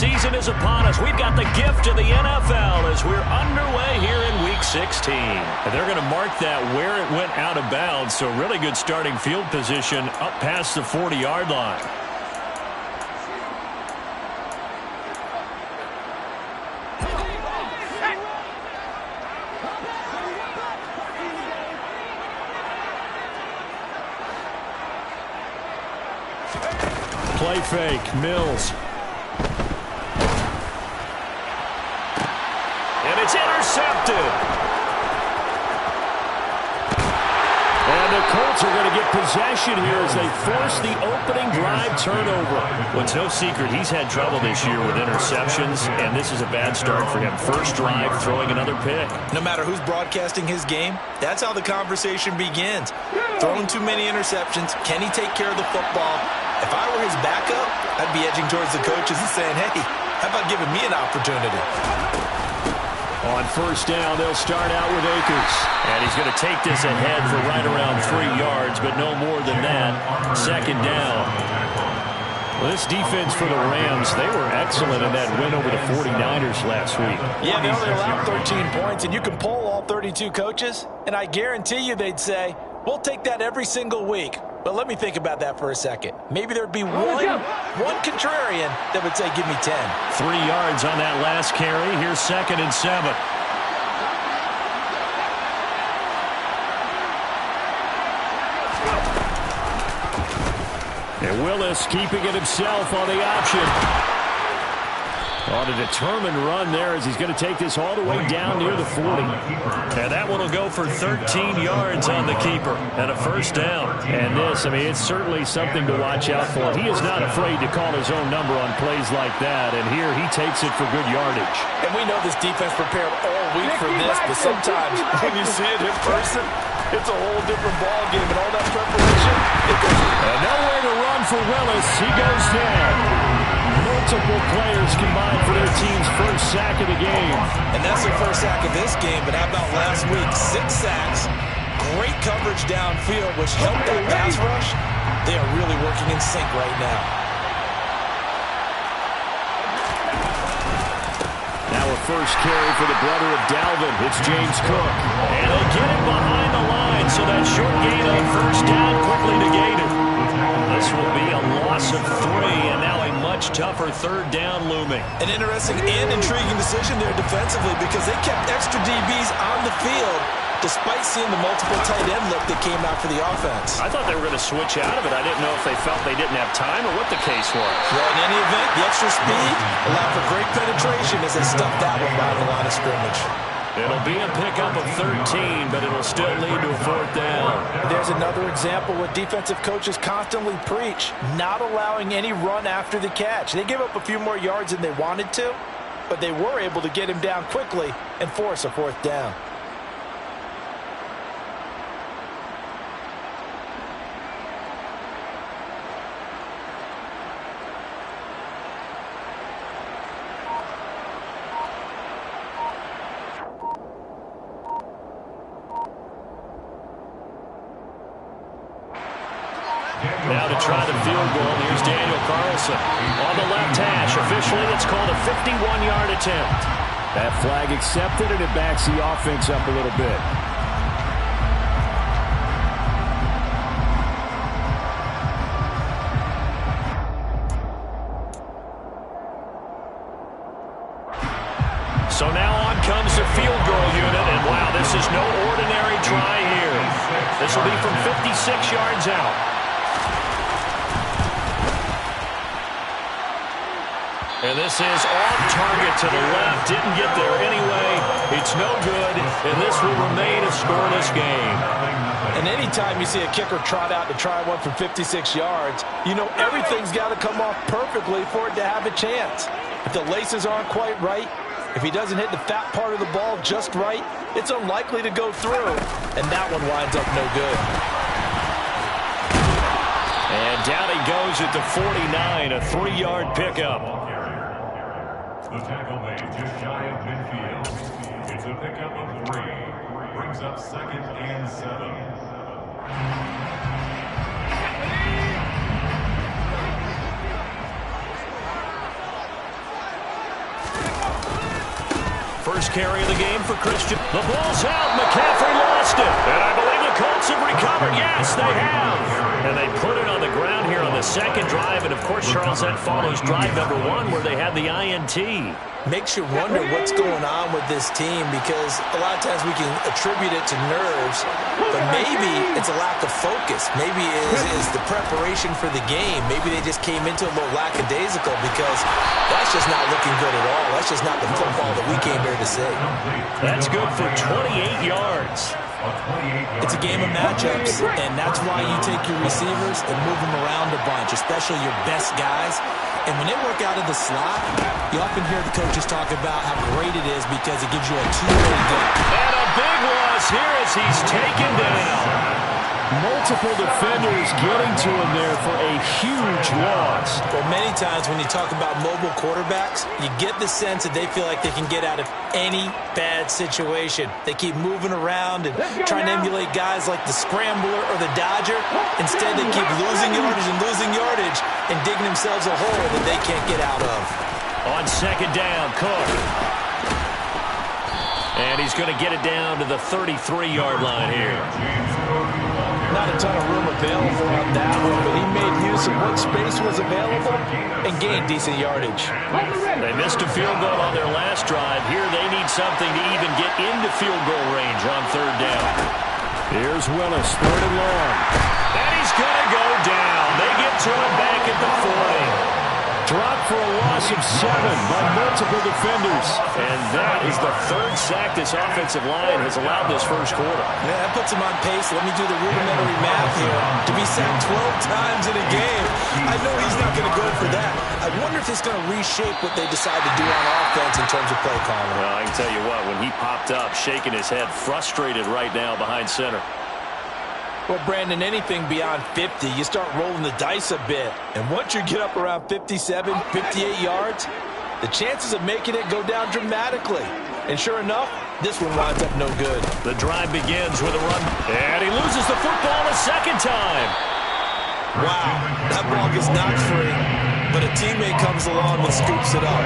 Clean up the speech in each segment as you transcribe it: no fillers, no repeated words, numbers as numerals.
season is upon us. We've got the gift of the NFL as we're underway here in Week 16. And they're going to mark that where it went out of bounds, so really good starting field position up past the 40-yard line. Play fake, Mills. And it's intercepted. And the Colts are going to get possession here as they force the opening drive turnover. Well, it's no secret he's had trouble this year with interceptions, and this is a bad start for him. First drive, throwing another pick. No matter who's broadcasting his game, that's how the conversation begins. Throwing too many interceptions, can he take care of the football? If I were his backup, I'd be edging towards the coaches and saying, hey, how about giving me an opportunity? On first down, they'll start out with Akers. And he's going to take this ahead for right around 3 yards, but no more than that. Second down. Well, this defense for the Rams, they were excellent in that win over the 49ers last week. Yeah, they only allowed 13 points, and you can poll all 32 coaches, and I guarantee you they'd say, we'll take that every single week. But let me think about that for a second. Maybe there'd be one contrarian that would say, give me 10. 3 yards on that last carry. Here's 2nd and 7. And Willis keeping it himself on the option. On a determined run there as he's going to take this all the way down near the 40. And that one will go for 13 yards on the keeper and a first down. And this, I mean, it's certainly something to watch out for. He is not afraid to call his own number on plays like that. And here he takes it for good yardage. And we know this defense prepared all week for this, but sometimes when you see it in person, it's a whole different ball game. And all that preparation, it goes. And nowhere to run for Willis. He goes down. Multiple players combined for their team's first sack of the game. And that's their first sack of this game, but how about last week? 6 sacks, great coverage downfield, which helped that pass rush. They are really working in sync right now. Now a first carry for the brother of Dalvin. It's James Cook. And they get it behind the line, so that short gain on first down quickly negated. This will be a loss of 3, and now a much tougher third down looming. An interesting and intriguing decision there defensively because they kept extra DBs on the field despite seeing the multiple tight end look that came out for the offense. I thought they were going to switch out of it. I didn't know if they felt they didn't have time or what the case was. Well, in any event, the extra speed allowed for great penetration as they stuffed that one by the line of scrimmage. It'll be a pickup of 13, but it'll still lead to a fourth down. There's another example what defensive coaches constantly preach, not allowing any run after the catch. They gave up a few more yards than they wanted to, but they were able to get him down quickly and force a fourth down. Now to try the field goal, here's Daniel Carlson. On the left hash, officially it's called a 51-yard attempt. That flag accepted, and it backs the offense up a little bit. So now on comes the field goal unit, and wow, this is no ordinary try here. This will be from 56 yards out. And this is off target to the left. Didn't get there anyway. It's no good, and this will remain a scoreless game. And anytime you see a kicker trot out to try one from 56 yards, you know everything's got to come off perfectly for it to have a chance. If the laces aren't quite right, if he doesn't hit the fat part of the ball just right, it's unlikely to go through. And that one winds up no good. And down he goes at the 49, a 3-yard pickup. The tackle made just shy of midfield. It's a pickup of 3. Brings up 2nd and 7. first carry of the game for Christian. The ball's out. McCaffrey lost it. And I believe the Colts have recovered. Yes, they have. And they put it on the ground here on the second drive. And, of course, Charles, that follows drive number 1 where they had the INT. Makes you wonder what's going on with this team, because a lot of times we can attribute it to nerves, but maybe it's a lack of focus. Maybe it's the preparation for the game. Maybe they just came into a little lackadaisical, because that's just not looking good at all. That's just not the football that we came here to see. That's good for 28 yards. It's a game of matchups, and that's why you take your receivers and move them around a bunch, especially your best guys. And when they work out of the slot, you often hear the coaches talk about how great it is because it gives you a two-way go. And a big loss here as he's taken down. Multiple defenders getting to him there for a huge loss. Well, many times when you talk about mobile quarterbacks, you get the sense that they feel like they can get out of any bad situation. They keep moving around and trying to emulate guys like the Scrambler or the Dodger. Instead, they keep losing yardage and digging themselves a hole that they can't get out of. On second down, Cook. And he's going to get it down to the 33-yard line here. Not a ton of room available on that one, but he made use of what space was available and gained decent yardage. They missed a field goal on their last drive. Here they need something to even get into field goal range on third down. Here's Willis, third and long. And he's going to go down. They get to him back at the 40. Dropped for a loss of 7 by multiple defenders. And that is the third sack this offensive line has allowed this first quarter. Yeah, that puts him on pace. Let me do the rudimentary math here. To be sacked 12 times in a game, I know he's not going to go for that. I wonder if it's going to reshape what they decide to do on offense in terms of play calling. Well, I can tell you what, when he popped up, shaking his head, frustrated right now behind center. Well, Brandon, anything beyond 50, you start rolling the dice a bit. And once you get up around 57, 58 yards, the chances of making it go down dramatically. And sure enough, this one winds up no good. The drive begins with a run. And he loses the football a second time. Wow, that ball gets knocked free, but a teammate comes along and scoops it up.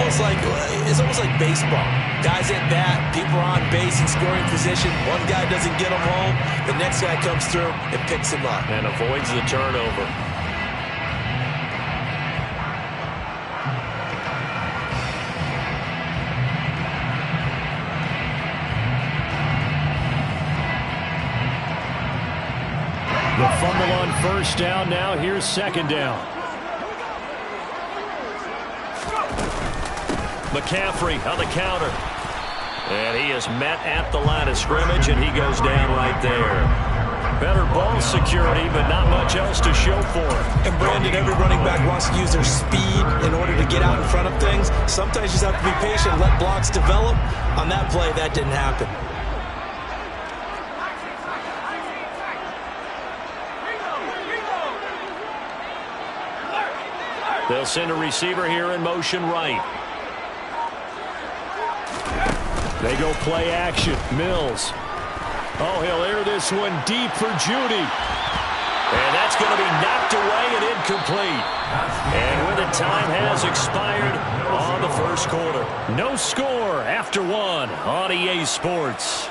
It's almost like baseball. Guys at bat, people are on base in scoring position. One guy doesn't get him home. The next guy comes through and picks him up. And avoids the turnover. The fumble on first down. Now here's second down. McCaffrey on the counter. And he is met at the line of scrimmage, and he goes down right there. Better ball security, but not much else to show for it. And Brandon, every running back wants to use their speed in order to get out in front of things. Sometimes you just have to be patient, let blocks develop. On that play, that didn't happen. They'll send a receiver here in motion right. They go play action. Mills. Oh, he'll air this one deep for Judy. And that's going to be knocked away and incomplete. And when the time has expired on the first quarter. No score after 1 on EA Sports.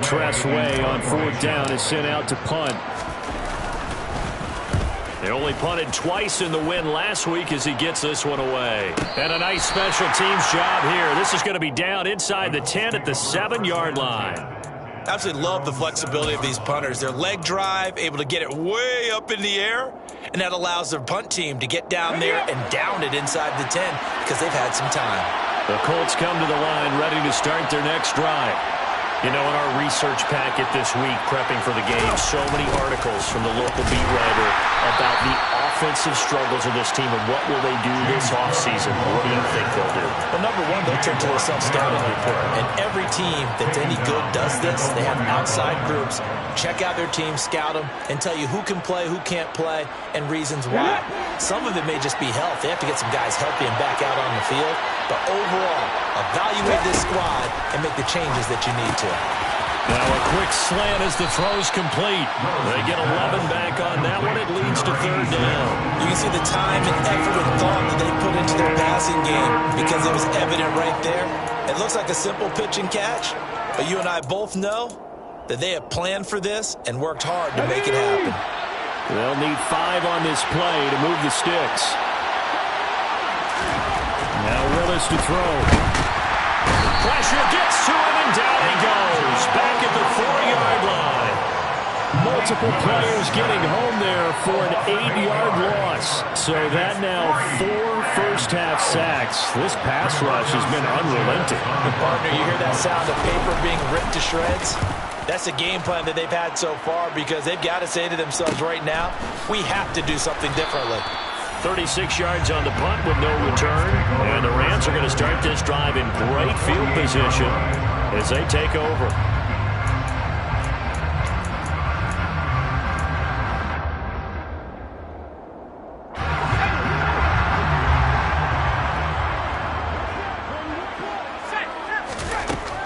Tressway on fourth down is sent out to punt. They only punted twice in the win last week as he gets this one away. And a nice special teams job here. This is going to be down inside the 10 at the 7-yard line. Absolutely love the flexibility of these punters. Their leg drive, able to get it way up in the air, and that allows their punt team to get down there and down it inside the 10 because they've had some time. The Colts come to the line ready to start their next drive. You know, in our research packet this week, prepping for the game, so many articles from the local beat writer about the offensive struggles of this team and what will they do this offseason. What do you think they'll do? Well, number one, they'll turn to a self-scouting report. And every team that's any good does this. They have outside groups, check out their team, scout them, and tell you who can play, who can't play, and reasons why. Some of it may just be health. They have to get some guys healthy and back out on the field. But overall, evaluate this squad and make the changes that you need to. Now a quick slant as the throw's complete. They get 11 back on that one. It leads to third down. You can see the time and effort and thought that they put into their passing game because it was evident right there. It looks like a simple pitch and catch, but you and I both know that they have planned for this and worked hard to make it happen. They'll need 5 on this play to move the sticks. Now Willis to throw. Pressure gets to him, and down he goes. Back at the 4-yard line. Multiple players getting home there for an 8-yard loss. So that now 4 first-half sacks. This pass rush has been unrelenting. Partner, you hear that sound of paper being ripped to shreds? That's the game plan that they've had so far because they've got to say to themselves right now, we have to do something differently. 36 yards on the punt with no return. And the Rams are going to start this drive in great field position as they take over.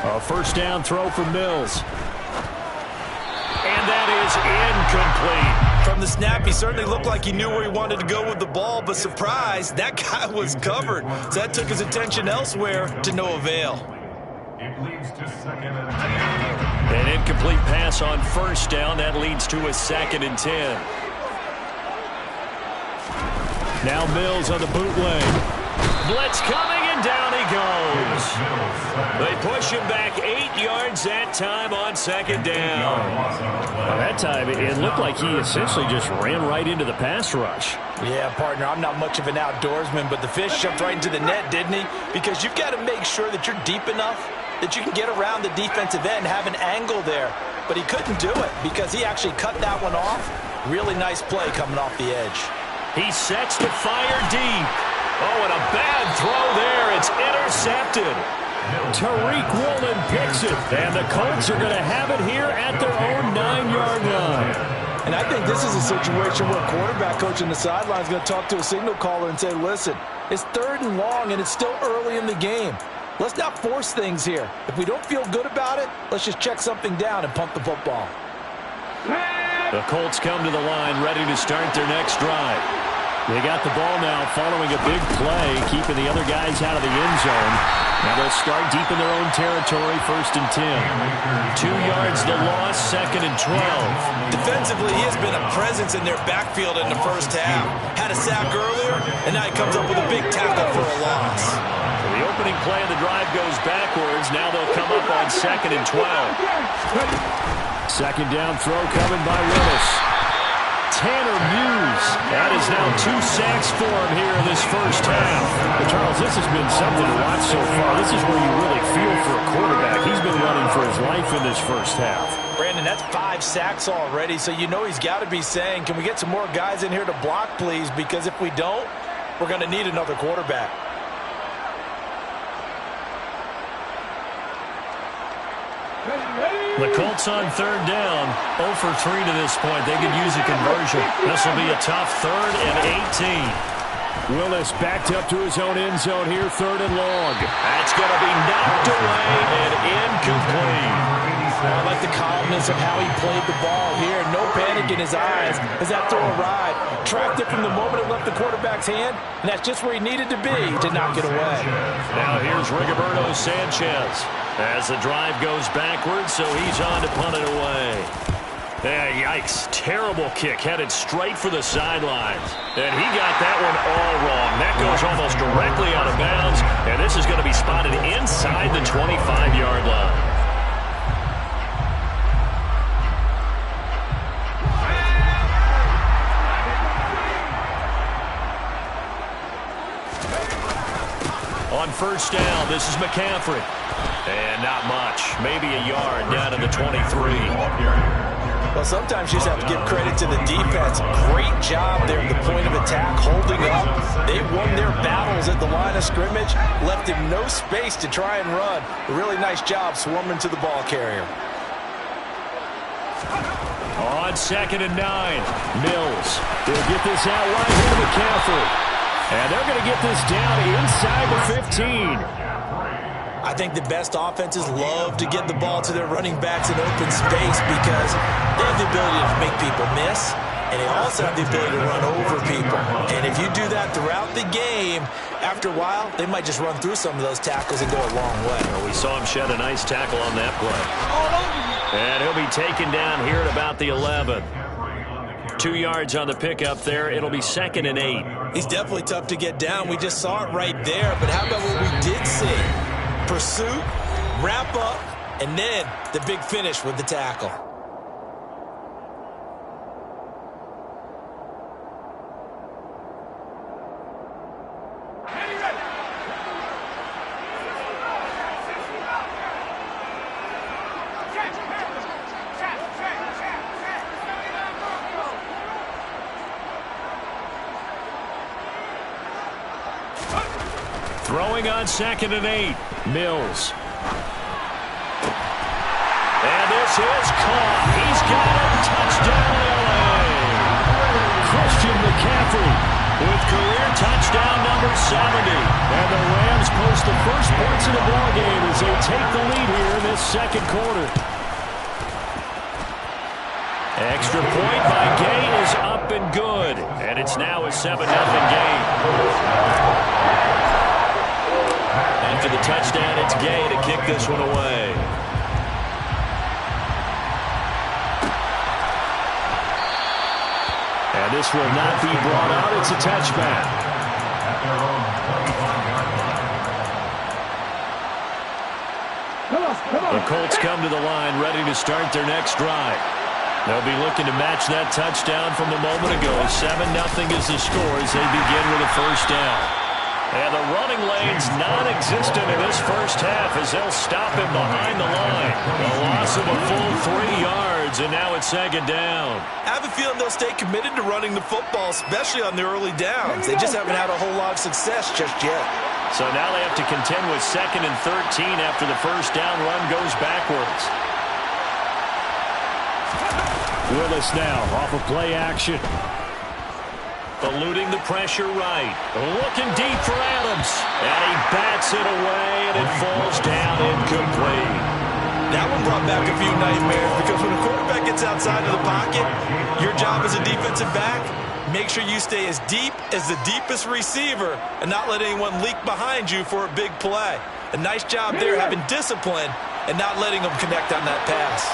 A first down throw for Mills. And that is incomplete. From the snap, he certainly looked like he knew where he wanted to go with the ball, but surprise, that guy was covered. So that took his attention elsewhere to no avail. It leads to 2nd and 10. An incomplete pass on first down. That leads to a 2nd and 10. Now Mills on the bootleg. Blitz coming, and down he goes. They push him back 8 yards that time on 2nd down. Well, that time, it looked like he essentially just ran right into the pass rush. Yeah, partner, I'm not much of an outdoorsman, but the fish jumped right into the net, didn't he? Because you've got to make sure that you're deep enough that you can get around the defensive end, have an angle there. But he couldn't do it because he actually cut that one off. Really nice play coming off the edge. He sets to fire deep. Oh, and a bad throw there. It's intercepted. Tariq Woolen picks it, and the Colts are going to have it here at their own 9-yard line. And I think this is a situation where a quarterback coach on the sideline is going to talk to a signal caller and say, listen, it's 3rd and long, and it's still early in the game. Let's not force things here. If we don't feel good about it, let's just check something down and pump the football. The Colts come to the line, ready to start their next drive. They got the ball now following a big play, keeping the other guys out of the end zone. Now they'll start deep in their own territory, 1st and 10. 2 yards the loss, 2nd and 12. Defensively, he has been a presence in their backfield in the first half. Had a sack earlier, and now he comes up with a big tackle for a loss. So the opening play of the drive goes backwards. Now they'll come up on 2nd and 12. 2nd down throw coming by Willis. Tanner Muse. That is now 2 sacks for him here in this first half. But Charles, this has been something to watch so far. This is where you really feel for a quarterback. He's been running for his life in this first half. Brandon, that's 5 sacks already, so you know he's got to be saying, can we get some more guys in here to block, please? Because if we don't, we're going to need another quarterback. The Colts on 3rd down, 0 for 3 to this point. They could use a conversion. This will be a tough 3rd and 18. Willis backed up to his own end zone here, 3rd and long. That's going to be knocked away and incomplete. I like the calmness of how he played the ball here. No panic in his eyes as that throw arrived. Tracked it from the moment it left the quarterback's hand, and that's just where he needed to be to knock it away. Now here's Rigoberto Sanchez as the drive goes backwards, so he's on to punt it away. Yikes. Terrible kick headed straight for the sidelines. And he got that one all wrong. That goes almost directly out of bounds, and this is going to be spotted inside the 25-yard line. On first down, this is McCaffrey. And not much. Maybe a yard down to the 23. Well, sometimes you just have to give credit to the defense. Great job there at the point of attack, holding up. They won their battles at the line of scrimmage, left him no space to try and run. A really nice job swarming to the ball carrier. On 2nd and 9, Mills. They'll get this out right here to McCaffrey. And they're going to get this down inside the 15. I think the best offenses love to get the ball to their running backs in open space because they have the ability to make people miss, and they also have the ability to run over people. And if you do that throughout the game, after a while, they might just run through some of those tackles and go a long way. Well, we saw him shed a nice tackle on that play. And he'll be taken down here at about the 11. 2 yards on the pickup there. It'll be 2nd and 8. He's definitely tough to get down. We just saw it right there. But how about what we did see? Pursuit, wrap up, and then the big finish with the tackle. Throwing on 2nd and 8. Mills. And this is caught. He's got it. Touchdown, LA. Christian McCaffrey with career touchdown number 70. And the Rams post the first points in the ballgame as they take the lead here in this second quarter. Extra point by Gay is up and good. And it's now a 7-0 game. After the touchdown, it's Gay to kick this one away. And this will not be brought out. It's a touchback. The Colts come to the line ready to start their next drive. They'll be looking to match that touchdown from a moment ago. 7-0 is the score as they begin with a first down. And the running lane's non-existent in this first half as they'll stop him behind the line. A loss of a full 3 yards, and now it's 2nd down. I have a feeling they'll stay committed to running the football, especially on the early downs. They just haven't had a whole lot of success just yet. So now they have to contend with 2nd and 13 after the first down run goes backwards. Willis now off of play action. Eluding the pressure right. Looking deep for Adams. And he bats it away, and it falls down incomplete. That one brought back a few nightmares because when a quarterback gets outside of the pocket, your job as a defensive back, make sure you stay as deep as the deepest receiver and not let anyone leak behind you for a big play. A nice job there having discipline and not letting them connect on that pass.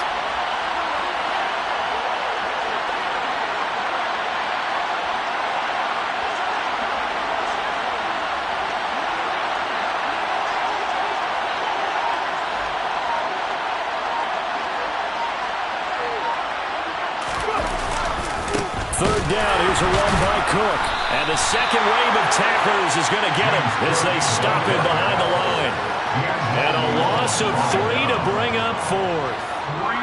Third down, here's a run by Cook. And the second wave of tacklers is going to get him as they stop him behind the line. And a loss of 3 to bring up 4th.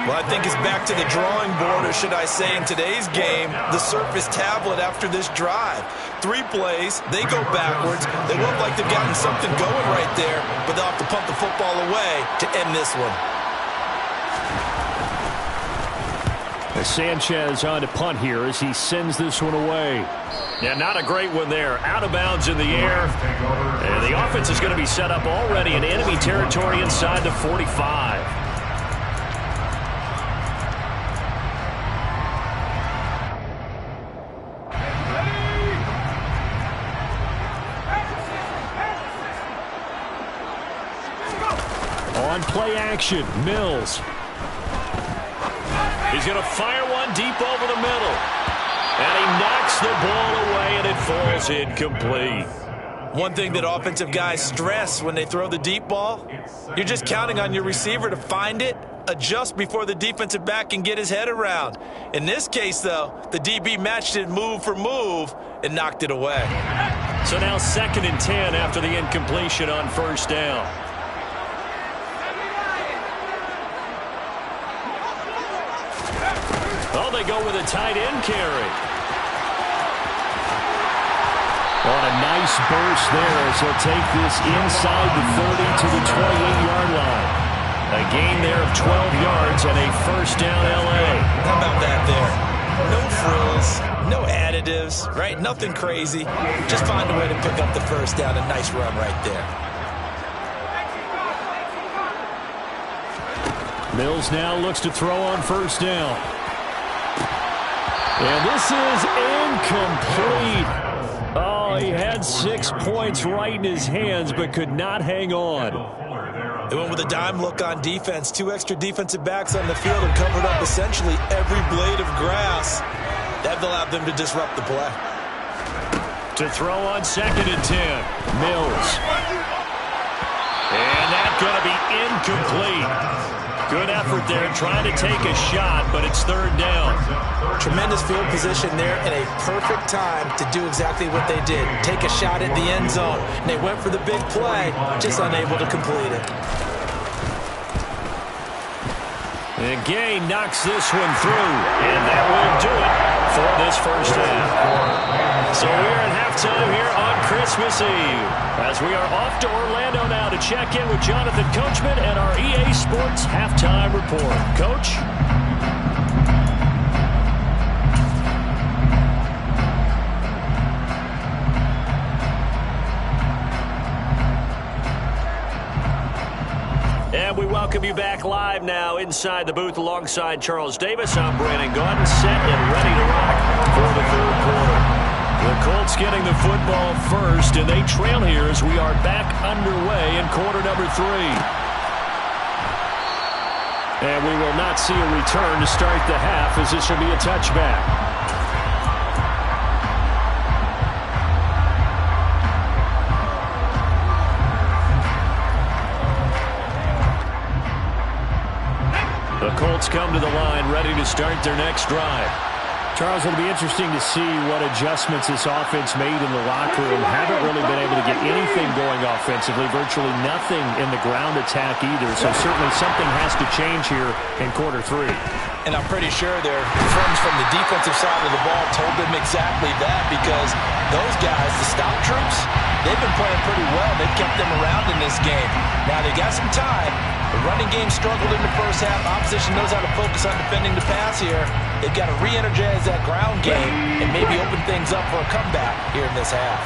Well, I think it's back to the drawing board, or should I say in today's game, the Surface tablet after this drive. 3 plays, they go backwards. They look like they've gotten something going right there, but they'll have to punt the football away to end this one. Sanchez on to punt here as he sends this one away. Yeah, not a great one there. Out of bounds in the air. And the offense is going to be set up already in enemy territory inside the 45. On play action, Mills. He's going to fire one deep over the middle. And he knocks the ball away, and it falls incomplete. One thing that offensive guys stress when they throw the deep ball, you're just counting on your receiver to find it, adjust before the defensive back can get his head around. In this case, though, the DB matched it move for move and knocked it away. So now 2nd and 10 after the incompletion on first down. Oh, they go with a tight end carry. On a nice burst there as he'll take this inside the 30 to the 28-yard line. A gain there of 12 yards and a first down L.A. How about that there? No frills, no additives, right? Nothing crazy. Just find a way to pick up the first down. A nice run right there. Mills now looks to throw on first down. And this is incomplete. Oh, he had 6 points right in his hands, but could not hang on. They went with a dime look on defense. 2 extra defensive backs on the field and covered up essentially every blade of grass. That allowed them to disrupt the play. To throw on second and 10. Mills. And that's going to be incomplete. Good effort there trying to take a shot, but it's third down. Tremendous field position there and a perfect time to do exactly what they did. Take a shot at the end zone. And they went for the big play, just unable to complete it. And Gay knocks this one through, and that will do it for this first half. So we're at halftime here on Christmas Eve as we are off to Orlando now to check in with Jonathan Coachman and our EA Sports Halftime Report. Coach? And we welcome you back live now inside the booth alongside Charles Davis. I'm Brandon Gaudin, set and ready to rock for the third quarter. The Colts getting the football first, and they trail here as we are back underway in quarter number 3. And we will not see a return to start the half as this will be a touchback. The Colts come to the line ready to start their next drive. Charles, it'll be interesting to see what adjustments this offense made in the locker room. Haven't really been able to get anything going offensively, virtually nothing in the ground attack either. So certainly something has to change here in quarter 3. And I'm pretty sure their friends from the defensive side of the ball told them exactly that, because those guys, the stop troops, they've been playing pretty well. They've kept them around in this game. Now they got some time. The running game struggled in the first half. Opposition knows how to focus on defending the pass here. They've got to re-energize that ground game and maybe open things up for a comeback here in this half.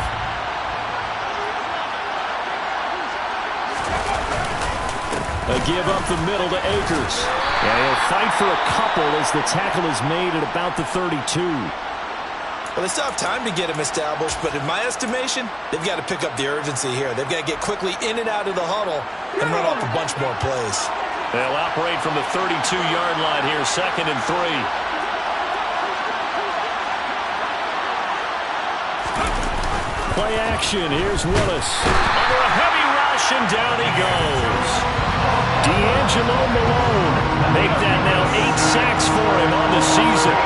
A give up the middle to Akers. And he'll fight for a couple as the tackle is made at about the 32. Well, they still have time to get him established, but in my estimation, they've got to pick up the urgency here. They've got to get quickly in and out of the huddle and run off a bunch more plays. They'll operate from the 32-yard line here, second and 3. Play action. Here's Willis. Under a heavy rush, and down he goes. D'Angelo Malone. Make that now 8 sacks for him on the season.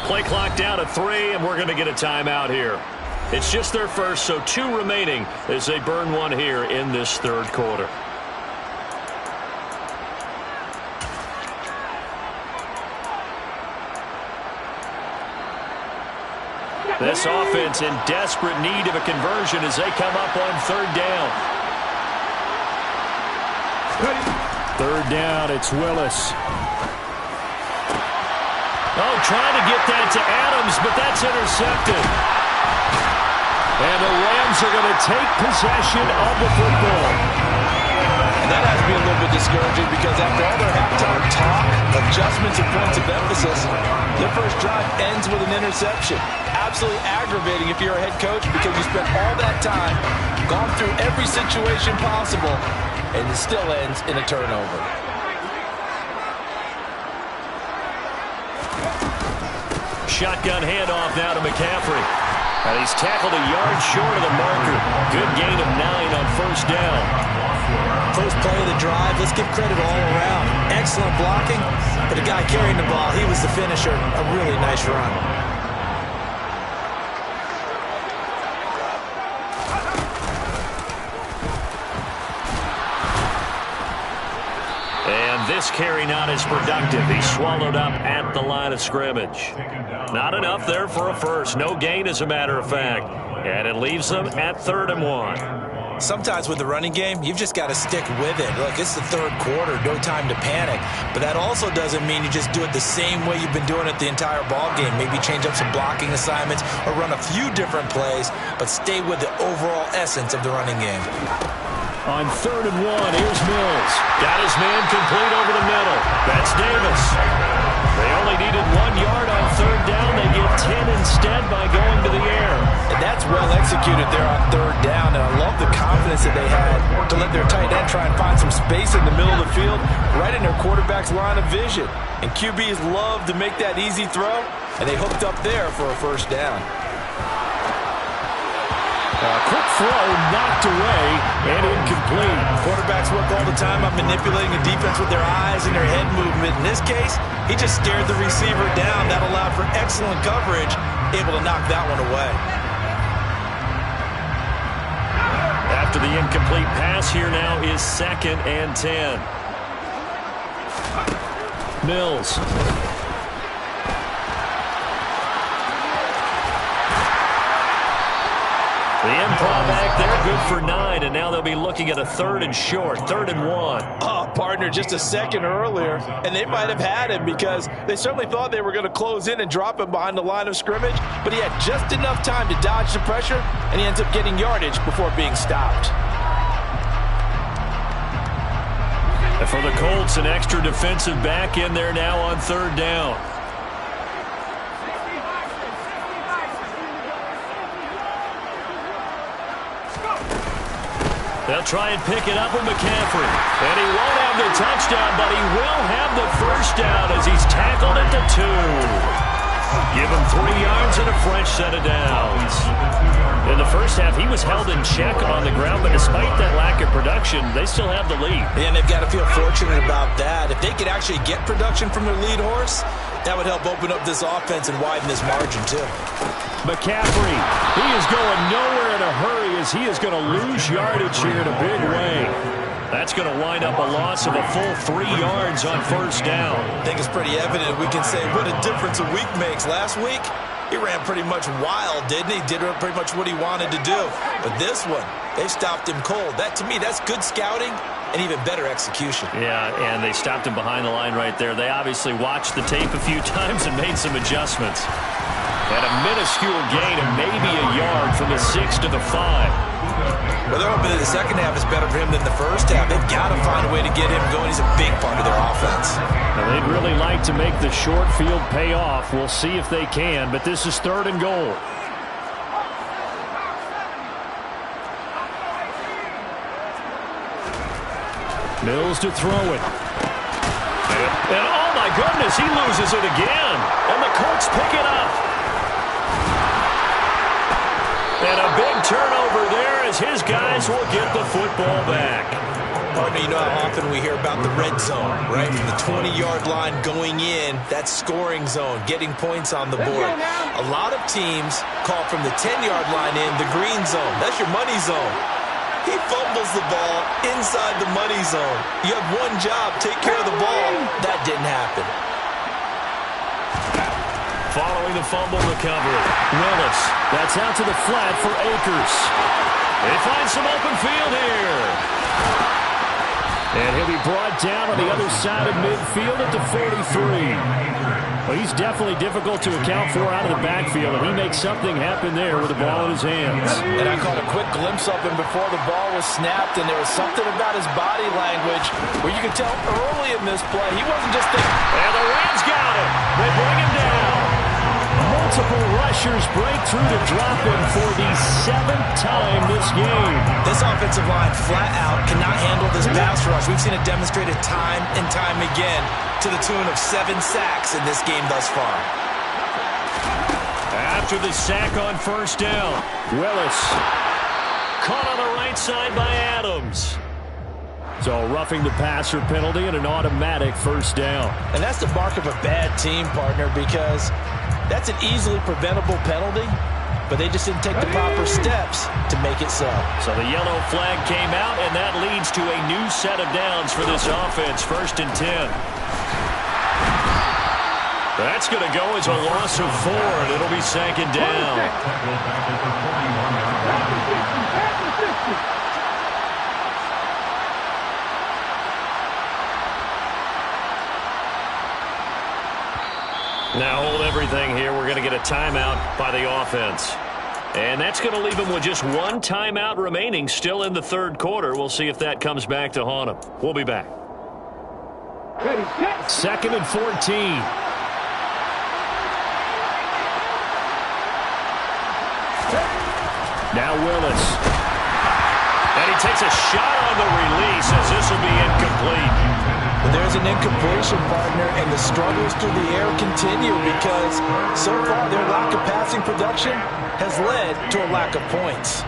Play clock down to 3, and we're going to get a timeout here. It's just their first, so 2 remaining as they burn one here in this third quarter. This offense in desperate need of a conversion as they come up on third down. Third down, it's Willis. Oh, trying to get that to Adams, but that's intercepted. And the Rams are going to take possession of the football. And that has to be a little bit discouraging, because after all their halftime talk, adjustments and points of emphasis, their first drive ends with an interception. Absolutely aggravating if you're a head coach, because you spent all that time, gone through every situation possible, and it still ends in a turnover. Shotgun handoff now to McCaffrey. And he's tackled a yard short of the marker. Good gain of 9 on first down. First play of the drive, let's give credit all around. Excellent blocking, but the guy carrying the ball, he was the finisher. A really nice run. And this carry not as productive. He's swallowed up at the line of scrimmage. Not enough there for a first. No gain, as a matter of fact. And it leaves them at 3rd and 1. Sometimes with the running game, you've just got to stick with it. Look, it's the 3rd quarter, no time to panic. But that also doesn't mean you just do it the same way you've been doing it the entire ball game. Maybe change up some blocking assignments or run a few different plays, but stay with the overall essence of the running game. On 3rd and 1, here's Mills. Got his man complete over the middle. That's Davis. They only needed 1 yard on 3rd down. They get 10 instead by going to the air. And that's well executed there on 3rd down. And I love the confidence that they had to let their tight end try and find some space in the middle of the field, right in their quarterback's line of vision. And QBs love to make that easy throw, and they hooked up there for a 1st down. Quick throw knocked away and incomplete. Quarterbacks work all the time on manipulating the defense with their eyes and their head movement. In this case, he just stared the receiver down. That allowed for excellent coverage, able to knock that one away. After the incomplete pass, here now is 2nd and 10. Mills. The improv act there, good for 9, and now they'll be looking at a 3rd and short, 3rd and 1. Oh, partner, just a second earlier, and they might have had him because they certainly thought they were going to close in and drop him behind the line of scrimmage, but he had just enough time to dodge the pressure, and he ends up getting yardage before being stopped. And for the Colts, an extra defensive back in there now on 3rd down. They'll try and pick it up with McCaffrey. And he won't have the touchdown, but he will have the 1st down as he's tackled at the 2. Give him 3 yards and a fresh set of downs. In the first half, he was held in check on the ground, but despite that lack of production, they still have the lead. And they've got to feel fortunate about that. If they could actually get production from their lead horse, that would help open up this offense and widen this margin, too. McCaffrey, he is going nowhere in a hurry as he is going to lose yardage here in a big way. That's going to wind up a loss of a full 3 yards on 1st down. I think it's pretty evident. We can say what a difference a week makes. Last week, he ran pretty much wild, didn't he? Did pretty much what he wanted to do. But this one, they stopped him cold. That, to me, that's good scouting and even better execution. Yeah, and they stopped him behind the line right there. They obviously watched the tape a few times and made some adjustments. And a minuscule gain of maybe a yard from the 6 to the 5. Well, they're hoping that the second half is better for him than the first half. They've got to find a way to get him going. He's a big part of their offense. Now, they'd really like to make the short field pay off. We'll see if they can, but this is 3rd and goal. Mills to throw it. And oh my goodness, he loses it again. And the Colts pick it up. And a big turnover there as his guys will get the football back. Partner, you know how often we hear about the red zone, right? From the 20-yard line going in, that's scoring zone, getting points on the board. A lot of teams call from the 10-yard line in the green zone. That's your money zone. He fumbles the ball inside the money zone. You have one job, take care of the ball. That didn't happen. Following the fumble recovery, Willis. That's out to the flat for Akers. They find some open field here. And he'll be brought down on the other side of midfield at the 43. Well, he's definitely difficult to account for out of the backfield, and he makes something happen there with the ball in his hands. And I caught a quick glimpse of him before the ball was snapped, and there was something about his body language where you could tell early in this play he wasn't just thinking. And the Rams got him. They bring him down. Multiple rushers break through to drop him for the 7th time this game. This offensive line flat out cannot handle this pass rush. We've seen it demonstrated time and time again to the tune of 7 sacks in this game thus far. After the sack on 1st down, Willis caught on the right side by Adams. So roughing the passer penalty and an automatic 1st down. And that's the mark of a bad team, partner, because that's an easily preventable penalty, but they just didn't take the proper steps to make it so. So the yellow flag came out, and that leads to a new set of downs for this offense. 1st and 10. That's going to go as a loss of 4, and it'll be 2nd down. Now hold everything here. We're going to get a timeout by the offense. And that's going to leave them with just 1 timeout remaining still in the 3rd quarter. We'll see if that comes back to haunt them. We'll be back. 2nd and 14. Now Willis. And he takes a shot on the release as this will be incomplete. There's an incompletion, partner, and the struggles through the air continue because so far their lack of passing production has led to a lack of points.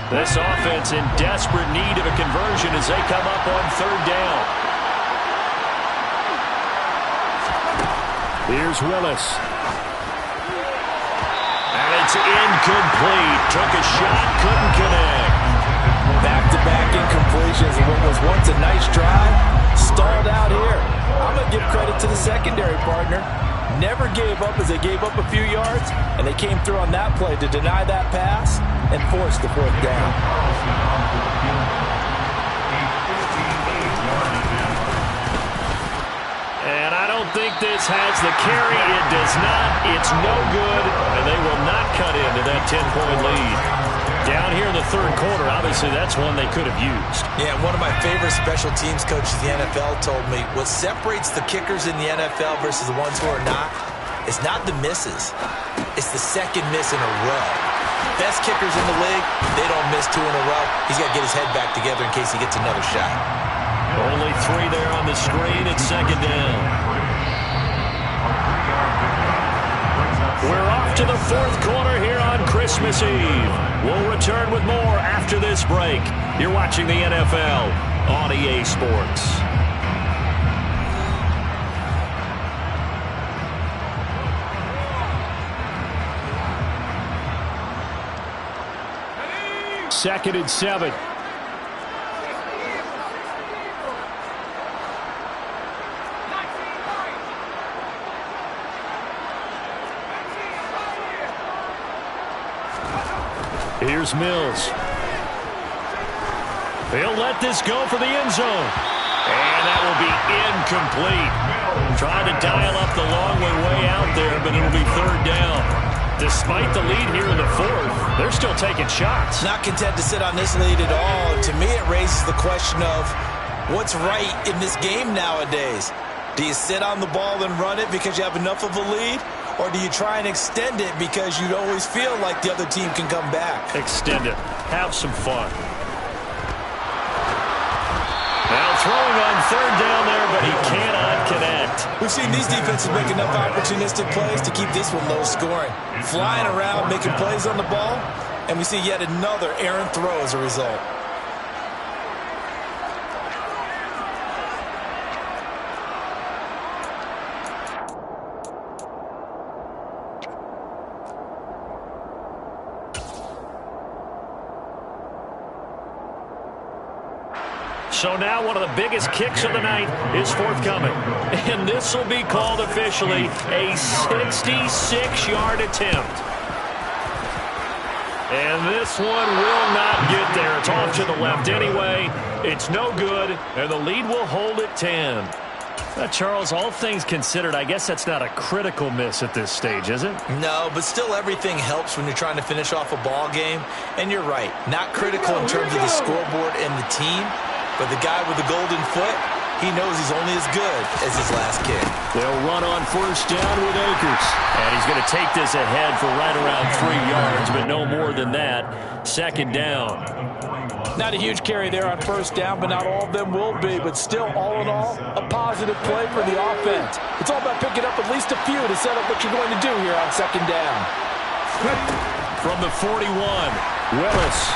This offense in desperate need of a conversion as they come up on 3rd down. Here's Willis. And it's incomplete. Took a shot, couldn't connect. Back-to-back incompletions of what was once a nice drive. Stalled out here. I'm going to give credit to the secondary, partner. Never gave up as they gave up a few yards, and they came through on that play to deny that pass and force the 4th down. And I don't think this has the carry. It does not. It's no good, and they will not cut into that 10-point lead. Down here in the 3rd quarter, obviously that's one they could have used. Yeah, one of my favorite special teams coaches in the NFL told me what separates the kickers in the NFL versus the ones who are not is not the misses. It's the 2nd miss in a row. Best kickers in the league, they don't miss 2 in a row. He's got to get his head back together in case he gets another shot. Only 3 there on the screen. It's 2nd down. We're off to the 4th quarter here on Christmas Eve. We'll return with more after this break. You're watching the NFL on EA Sports. Second and 7. Here's Mills. He'll let this go for the end zone. And that will be incomplete. Trying to dial up the long way out there, but it'll be 3rd down. Despite the lead here in the 4th, they're still taking shots. Not content to sit on this lead at all. To me, it raises the question of what's right in this game nowadays. Do you sit on the ball and run it because you have enough of a lead? Or do you try and extend it because you always feel like the other team can come back? Extend it. Have some fun. Now throwing on 3rd down there, but he cannot connect. We've seen these defenses make enough opportunistic plays to keep this one low scoring. Flying around, making plays on the ball, and we see yet another errant throw as a result. So now one of the biggest kicks of the night is forthcoming. And this will be called officially a 66-yard attempt. And this one will not get there. It's off to the left anyway. It's no good, and the lead will hold at 10. Charles, all things considered, I guess that's not a critical miss at this stage, is it? No, but still everything helps when you're trying to finish off a ball game. And you're right, not critical in terms of the scoreboard and the team. But the guy with the golden foot, he knows he's only as good as his last kick. They'll run on 1st down with Akers. And he's going to take this ahead for right around 3 yards, but no more than that. 2nd down. Not a huge carry there on 1st down, but not all of them will be. But still, all in all, a positive play for the offense. It's all about picking up at least a few to set up what you're going to do here on 2nd down. From the 41, Willis.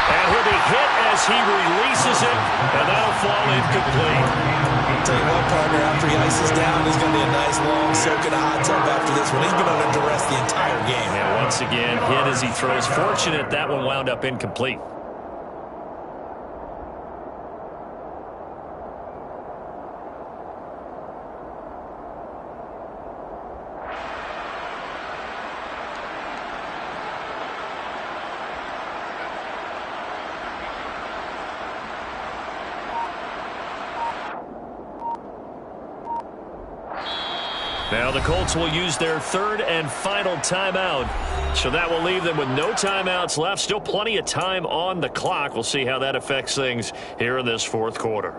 And he'll be hit as he releases it, and that'll fall incomplete. I'll tell you what, partner, after he ices down, there's going to be a nice long soak in a hot tub after this one. He's been under duress the entire game. And once again, hit as he throws. Fortunate that one wound up incomplete. Now the Colts will use their third and final timeout. So that will leave them with no timeouts left. Still plenty of time on the clock. We'll see how that affects things here in this fourth quarter.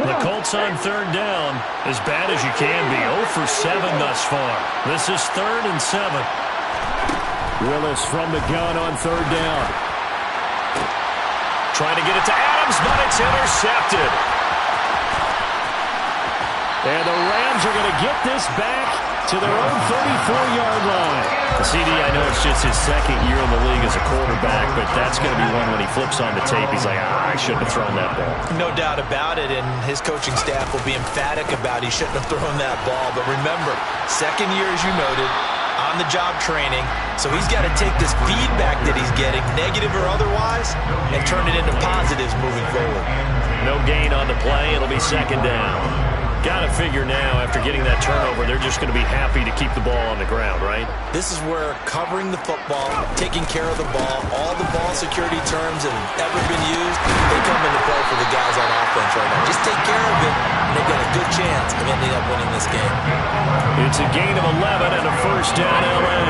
The Colts on third down, as bad as you can be. 0 for 7 thus far. This is 3rd and 7. Willis from the gun on third down. Trying to get it to Adams, but it's intercepted. And the Rams are going to get this back to their own 34-yard line. The CD, I know it's just his second year in the league as a quarterback, but that's going to be one when he flips on the tape. He's like, I shouldn't have thrown that ball. No doubt about it, and his coaching staff will be emphatic about he shouldn't have thrown that ball. But remember, second year, as you noted, on-the-job training, so he's got to take this feedback that he's getting, negative or otherwise, and turn it into positives moving forward. No gain on the play. It'll be second down. Got to figure now, after getting that turnover, they're just going to be happy to keep the ball on the ground, right? This is where covering the football, taking care of the ball, all the ball security terms that have ever been used, they come into play for the guys on offense right now. Just take care of it, and they've got a good chance of ending up winning this game. It's a gain of 11 and a first down, L.A.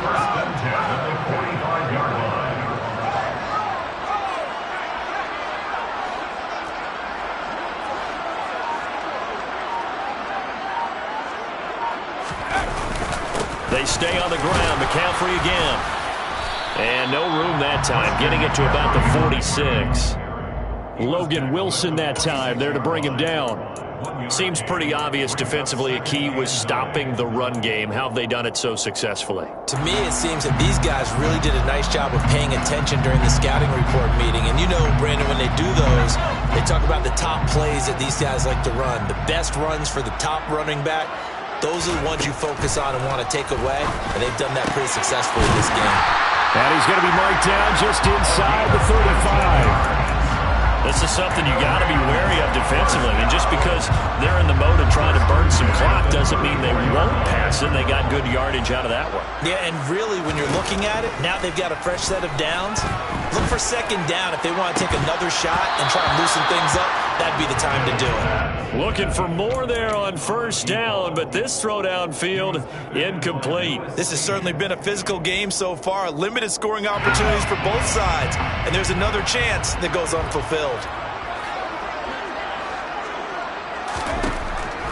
First and 10 at the 45-yard line. They stay on the ground. McCaffrey again. And no room that time. Getting it to about the 46. Logan Wilson that time there to bring him down. Seems pretty obvious defensively. A key was stopping the run game. How have they done it so successfully? To me, it seems that these guys really did a nice job of paying attention during the scouting report meeting. And you know, Brandon, when they do those, they talk about the top plays that these guys like to run. The best runs for the top running back. Those are the ones you focus on and want to take away, and they've done that pretty successfully this game. And he's going to be marked down just inside the 35. This is something you got to be wary of defensively. I mean, just because they're in the mode of trying to burn some clock doesn't mean they won't pass it. They got good yardage out of that one. Yeah, and really, when you're looking at it, now they've got a fresh set of downs. Look for second down. If they want to take another shot and try and loosen things up, that'd be the time to do it. Looking for more there on first down, but this throw downfield incomplete. This has certainly been a physical game so far. Limited scoring opportunities for both sides. And there's another chance that goes unfulfilled.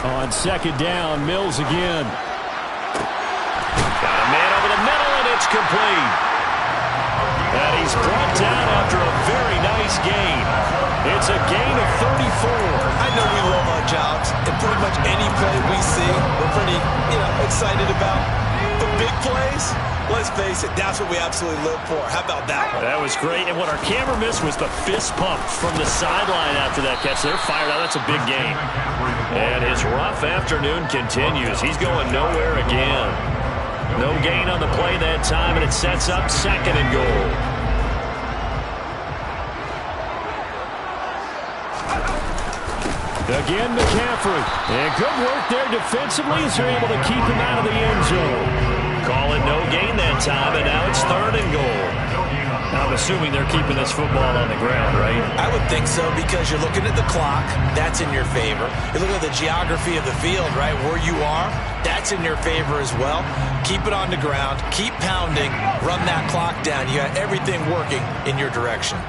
On second down, Mills again. Got a man over the middle, and it's complete. And he's brought down after a very nice gain. It's a gain of 34. I know we love our jobs, and pretty much any play we see, we're pretty, excited about. But big plays, let's face it, that's what we absolutely live for. How about that one? That was great, and what our camera missed was the fist pump from the sideline after that catch. They're fired out. That's a big game. And his rough afternoon continues. He's going nowhere again. No gain on the play that time, and it sets up second and goal. Again, McCaffrey. And good work there defensively as they're able to keep him out of the end zone. Call it no gain that time, and now it's third and goal. I'm assuming they're keeping this football on the ground, right? I would think so, because you're looking at the clock. That's in your favor. You're looking at the geography of the field, right? Where you are, that's in your favor as well. Keep it on the ground. Keep pounding. Run that clock down. You got everything working in your direction.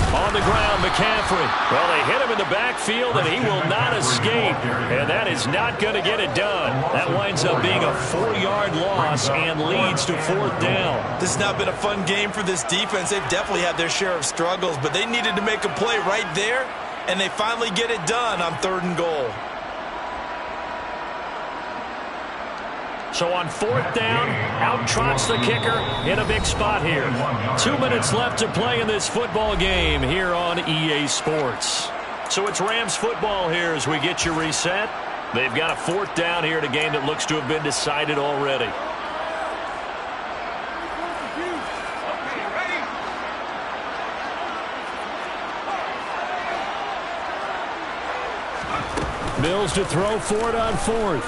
On on the ground, McCaffrey. Well, they hit him in the backfield, and he will not escape. And that is not going to get it done. That winds up being a 4-yard loss and leads to 4th down. This has not been a fun game for this defense. They've definitely had their share of struggles, but they needed to make a play right there, and they finally get it done on 3rd and goal. So on 4th down, out trots the kicker in a big spot here. 2 minutes left to play in this football game here on EA Sports. So it's Rams football here as we get you reset. They've got a 4th down here in a game that looks to have been decided already. Mills to throw for it on 4th.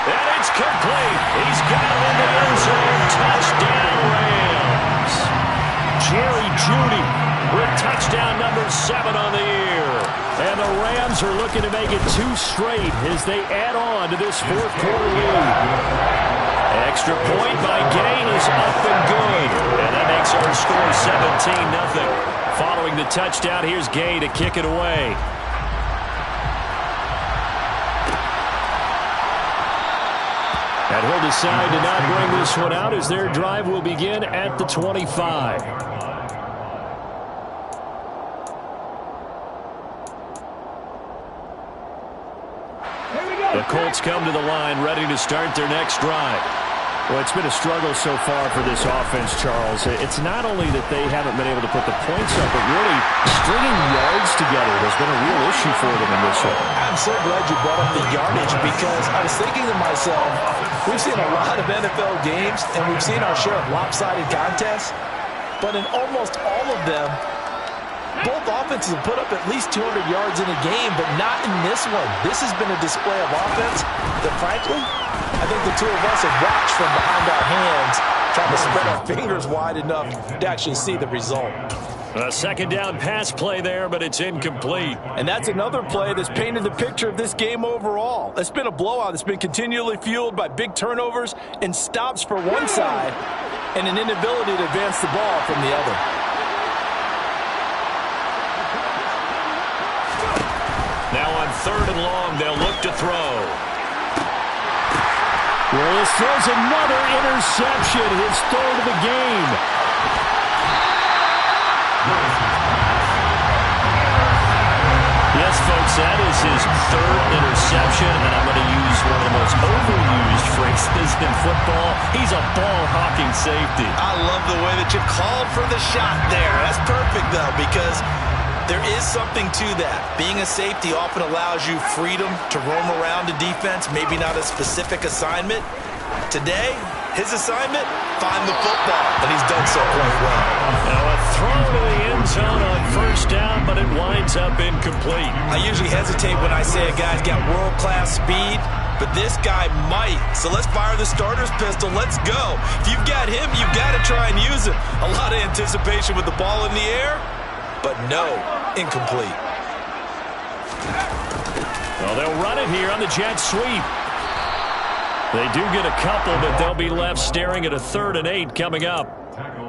And it's complete. He's got it in the end zone. Touchdown, Rams. Jerry Jeudy with touchdown number 7 on the year. And the Rams are looking to make it 2 straight as they add on to this 4th quarter lead. Extra point by Gay is up and good. And that makes our score 17-0. Following the touchdown, here's Gay to kick it away. And he'll decide to not bring this one out as their drive will begin at the 25. The Colts come to the line ready to start their next drive. Well, it's been a struggle so far for this offense, Charles. It's not only that they haven't been able to put the points up, but really stringing yards together has been a real issue for them in this one. I'm so glad you brought up the yardage because I was thinking to myself, we've seen a lot of NFL games and we've seen our share of lopsided contests, but in almost all of them, both offenses have put up at least 200 yards in a game, but not in this one. This has been a display of offense that, frankly, I think the two of us have watched from behind our hands, trying to spread our fingers wide enough to actually see the result. A 2nd down pass play there, but it's incomplete. And that's another play that's painted the picture of this game overall. It's been a blowout. It's been continually fueled by big turnovers and stops for one side and an inability to advance the ball from the other. Now on 3rd and long, they'll look to throw. Willis throws another interception, his 3rd of the game. Yes, folks, that is his 3rd interception, and I'm going to use one of the most overused phrases in football. He's a ball-hawking safety. I love the way that you called for the shot there. That's perfect, though, because there is something to that. Being a safety often allows you freedom to roam around a defense, maybe not a specific assignment. Today, his assignment, find the football, and he's done so quite well. Now a throw to the end zone on 1st down, but it winds up incomplete. I usually hesitate when I say a guy's got world-class speed, but this guy might. So let's fire the starter's pistol. Let's go. If you've got him, you've got to try and use it. A lot of anticipation with the ball in the air, but no, incomplete. Well, they'll run it here on the jet sweep. They do get a couple, but they'll be left staring at a 3rd and 8 coming up.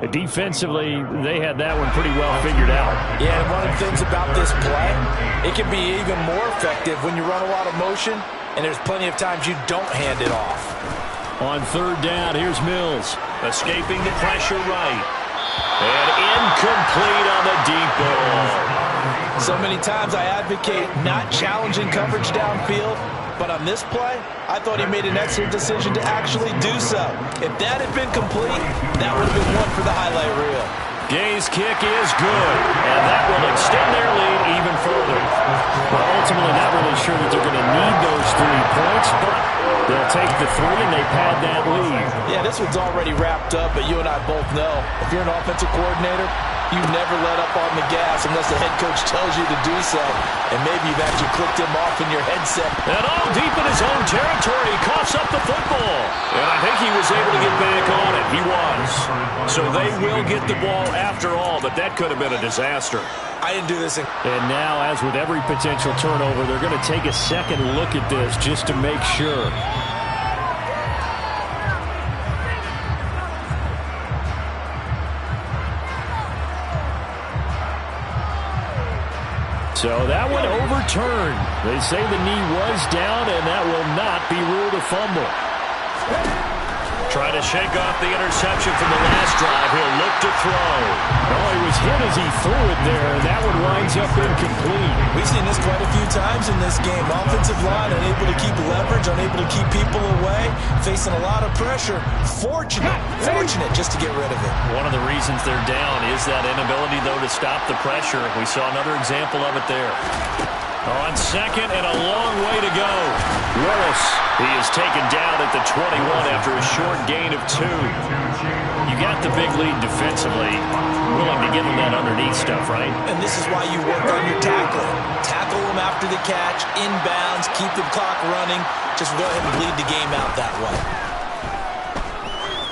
Defensively, they had that one pretty well figured out. Yeah, and one of the things about this play, it can be even more effective when you run a lot of motion, and there's plenty of times you don't hand it off. On 3rd down, here's Mills. Escaping the pressure right. And incomplete on the deep ball. So many times I advocate not challenging coverage downfield, but on this play, I thought he made an excellent decision to actually do so. If that had been complete, that would have been one for the highlight reel. Gay's kick is good, and that will extend their lead even further. Well, ultimately, not really sure that they're going to need those 3 points, but they'll take the 3 and they pad that lead. Yeah, this one's already wrapped up, but you and I both know if you're an offensive coordinator, you never let up on the gas unless the head coach tells you to do so. And maybe you've actually clicked him off in your headset. And all deep in his own territory, he coughs up the football. And I think he was able to get back on it. He was. So they will get the ball after all, but that could have been a disaster. I didn't do this. And now, as with every potential turnover, they're going to take a second look at this just to make sure. So that one overturned. They say the knee was down, and that will not be ruled a fumble. Trying to shake off the interception from the last drive. He'll look to throw. Oh, he was hit as he threw it there, and that one winds up incomplete. We've seen this quite a few times in this game. Offensive line unable to keep leverage, unable to keep people away, facing a lot of pressure. Fortunate just to get rid of it. One of the reasons they're down is that inability, though, to stop the pressure. We saw another example of it there. On second and a long way to go. Willis, he is taken down at the 21 after a short gain of 2. You got the big lead defensively. Willing to give him that underneath stuff, right? And this is why you work on your tackling. Tackle them after the catch, inbounds, keep the clock running. Just go ahead and bleed the game out that way.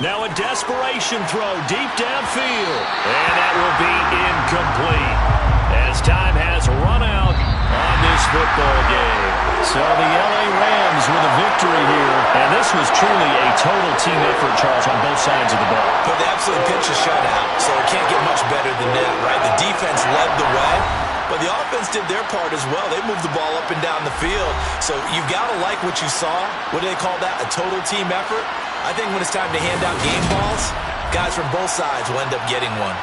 Now a desperation throw deep downfield. And that will be incomplete as time has run out on this football game. So the LA Rams with a victory here. And this was truly a total team effort, Charles, on both sides of the ball. But they absolutely pitched a shutout, so it can't get much better than that, right? The defense led the way, but the offense did their part as well. They moved the ball up and down the field. So you've got to like what you saw. What do they call that? A total team effort? I think when it's time to hand out game balls, guys from both sides will end up getting one.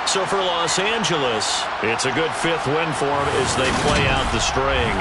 So for Los Angeles, it's a good 5th win for them as they play out the string.